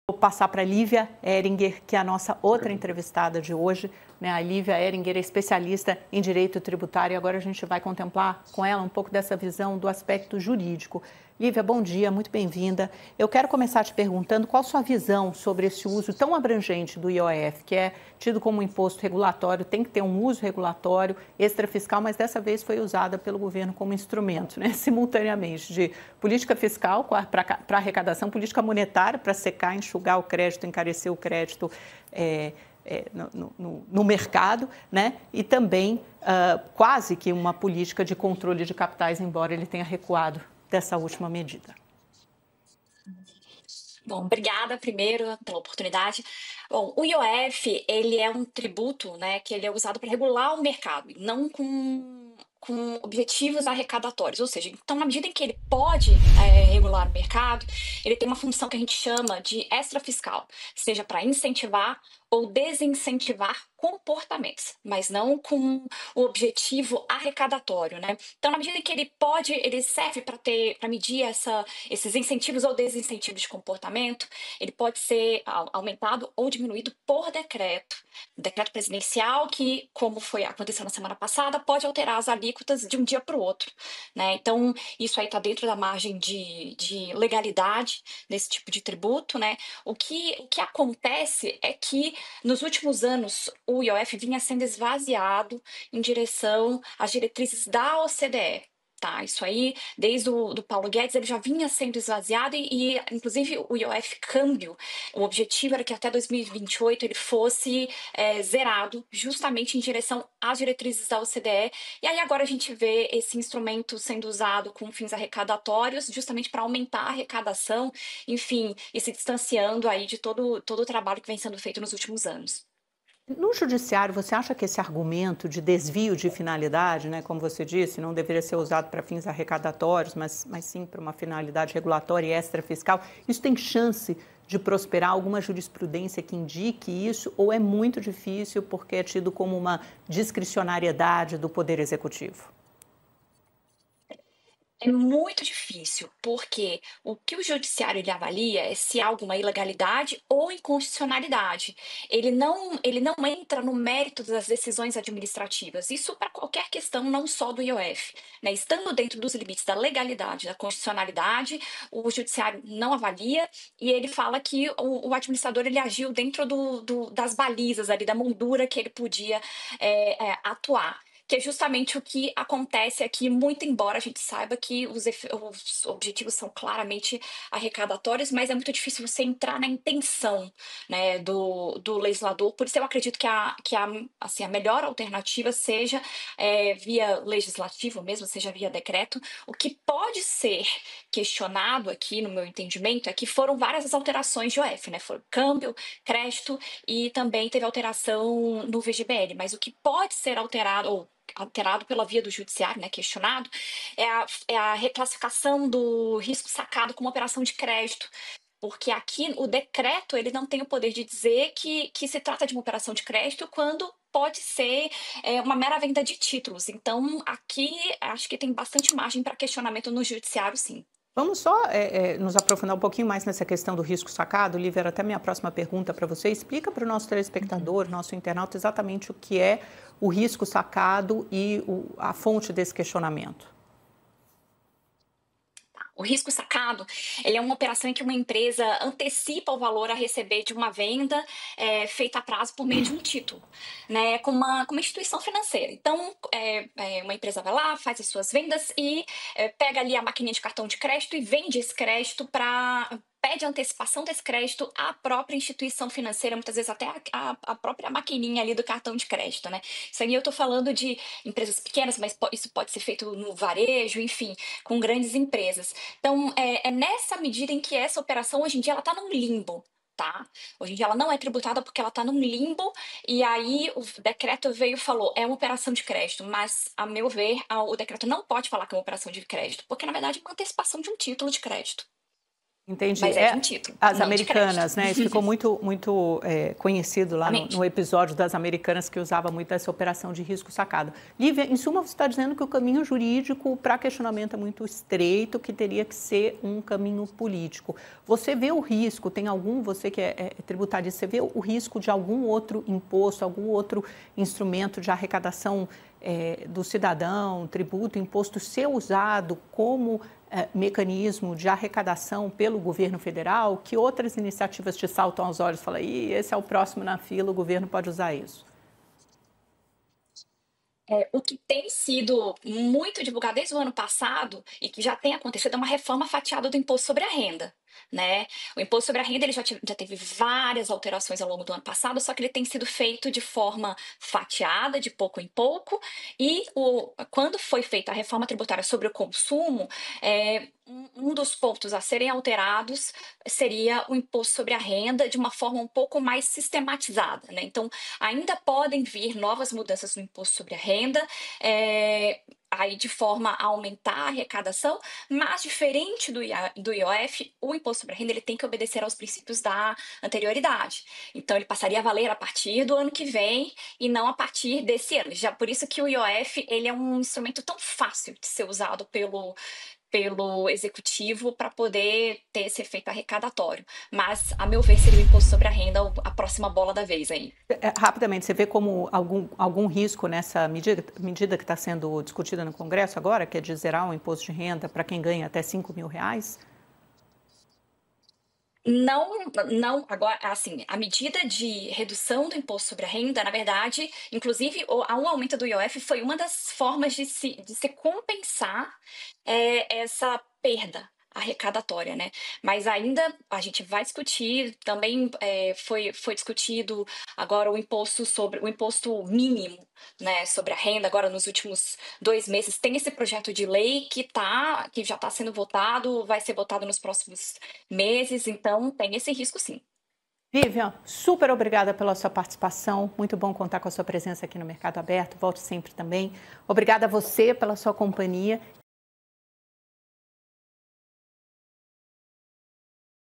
Vou passar para a Lívia Heringer, que é a nossa outra entrevistada de hoje. A Lívia Heringer é especialista em direito tributário e agora a gente vai contemplar com ela um pouco dessa visão do aspecto jurídico. Lívia, bom dia, muito bem-vinda. Eu quero começar te perguntando qual a sua visão sobre esse uso tão abrangente do IOF, que é tido como um imposto regulatório, tem que ter um uso regulatório, extrafiscal, mas dessa vez foi usada pelo governo como instrumento, simultaneamente, de política fiscal para arrecadação, política monetária para secar, enxugar o crédito, encarecer o crédito no mercado, e também quase que uma política de controle de capitais, embora ele tenha recuado dessa última medida. Bom, obrigada primeiro pela oportunidade. Bom, o IOF, ele é um tributo, que ele é usado para regular o mercado, não com objetivos arrecadatórios, ou seja, então na medida em que ele pode regular o mercado, ele tem uma função que a gente chama de extrafiscal, seja para incentivar ou desincentivar comportamentos, mas não com o objetivo arrecadatório, Então, na medida em que ele serve para medir esses incentivos ou desincentivos de comportamento, ele pode ser aumentado ou diminuído por decreto presidencial que, como aconteceu na semana passada, pode alterar as alíquotas de um dia para o outro, Então, isso aí está dentro da margem de legalidade desse tipo de tributo, O que acontece é que nos últimos anos, o IOF vinha sendo esvaziado em direção às diretrizes da OCDE. Isso aí, desde o do Paulo Guedes, ele já vinha sendo esvaziado e inclusive, o IOF câmbio, o objetivo era que até 2028 ele fosse zerado, justamente em direção às diretrizes da OCDE. E aí agora a gente vê esse instrumento sendo usado com fins arrecadatórios, justamente para aumentar a arrecadação, enfim, e se distanciando aí de todo o trabalho que vem sendo feito nos últimos anos. No judiciário, você acha que esse argumento de desvio de finalidade, como você disse, não deveria ser usado para fins arrecadatórios, mas sim para uma finalidade regulatória e extrafiscal, isso tem chance de prosperar? Alguma jurisprudência que indique isso, ou é muito difícil porque é tido como uma discricionariedade do Poder Executivo? É muito difícil, porque o que o judiciário ele avalia é se há alguma ilegalidade ou inconstitucionalidade. Ele não entra no mérito das decisões administrativas. Isso para qualquer questão, não só do IOF. Estando dentro dos limites da legalidade, da constitucionalidade, o judiciário não avalia e ele fala que o administrador ele agiu dentro das balizas ali, da moldura que ele podia atuar. Que é justamente o que acontece aqui, muito embora a gente saiba que os objetivos são claramente arrecadatórios, mas é muito difícil você entrar na intenção, do legislador. Por isso eu acredito que a melhor alternativa seja via legislativo mesmo, seja via decreto. O que pode ser questionado aqui, no meu entendimento, é que foram várias as alterações de IOF, Foi câmbio, crédito e também teve alteração no VGBL, mas o que pode ser alterado pela via do judiciário, questionado, é a reclassificação do risco sacado como operação de crédito, porque aqui o decreto ele não tem o poder de dizer que se trata de uma operação de crédito quando pode ser uma mera venda de títulos. Então, aqui acho que tem bastante margem para questionamento no judiciário, sim. Vamos só nos aprofundar um pouquinho mais nessa questão do risco sacado. Lívia, era até minha próxima pergunta para você. Explica para o nosso telespectador, nosso internauta, exatamente o que é o risco sacado e a fonte desse questionamento. O risco sacado, ele é uma operação em que uma empresa antecipa o valor a receber de uma venda feita a prazo por meio de um título, como uma instituição financeira. Então, uma empresa vai lá, faz as suas vendas e pega ali a maquininha de cartão de crédito e vende esse crédito pede a antecipação desse crédito à própria instituição financeira, muitas vezes até a própria maquininha ali do cartão de crédito, Isso aí eu estou falando de empresas pequenas, mas isso pode ser feito no varejo, enfim, com grandes empresas. Então, é nessa medida em que essa operação, hoje em dia, ela está num limbo. Hoje em dia ela não é tributada porque ela está num limbo, e aí o decreto veio e falou, é uma operação de crédito, mas, a meu ver, o decreto não pode falar que é uma operação de crédito, porque, na verdade, é uma antecipação de um título de crédito. Entendi. Mas é de um título, As não de americanas, crédito. né? Isso ficou muito conhecido lá Exatamente. no episódio das americanas, que usava muito essa operação de risco sacado. Lívia, em suma, você está dizendo que o caminho jurídico para questionamento é muito estreito, que teria que ser um caminho político. Você vê o risco, você que é tributarista, você vê o risco de algum outro imposto, algum outro instrumento de arrecadação do cidadão, tributo, imposto, ser usado como mecanismo de arrecadação pelo governo federal? Que outras iniciativas te saltam aos olhos? Fala, esse é o próximo na fila, o governo pode usar isso. O que tem sido muito divulgado desde o ano passado e que já tem acontecido é uma reforma fatiada do imposto sobre a renda, né? O imposto sobre a renda ele já teve várias alterações ao longo do ano passado, só que ele tem sido feito de forma fatiada, de pouco em pouco, e quando foi feita a reforma tributária sobre o consumo, um dos pontos a serem alterados seria o imposto sobre a renda de uma forma um pouco mais sistematizada, né? Então, ainda podem vir novas mudanças no imposto sobre a renda, aí de forma a aumentar a arrecadação, mas diferente do IOF, o imposto sobre a renda ele tem que obedecer aos princípios da anterioridade. Então, ele passaria a valer a partir do ano que vem e não a partir desse ano. Já por isso que o IOF ele é um instrumento tão fácil de ser usado pelo executivo para poder ter esse efeito arrecadatório. Mas, a meu ver, seria o imposto sobre a renda a próxima bola da vez aí. Rapidamente, você vê como algum risco nessa medida que está sendo discutida no Congresso agora, que é de zerar o imposto de renda para quem ganha até R$5.000? Não, agora, assim, a medida de redução do imposto sobre a renda, na verdade, inclusive o aumento do IOF foi uma das formas de se compensar essa perda arrecadatória, né? Mas ainda a gente vai discutir, também foi discutido agora o imposto mínimo, né, sobre a renda, agora nos últimos 2 meses. Tem esse projeto de lei que já está sendo votado, vai ser votado nos próximos meses, então tem esse risco sim. Vivian, super obrigada pela sua participação. Muito bom contar com a sua presença aqui no Mercado Aberto. Volte sempre também. Obrigada a você pela sua companhia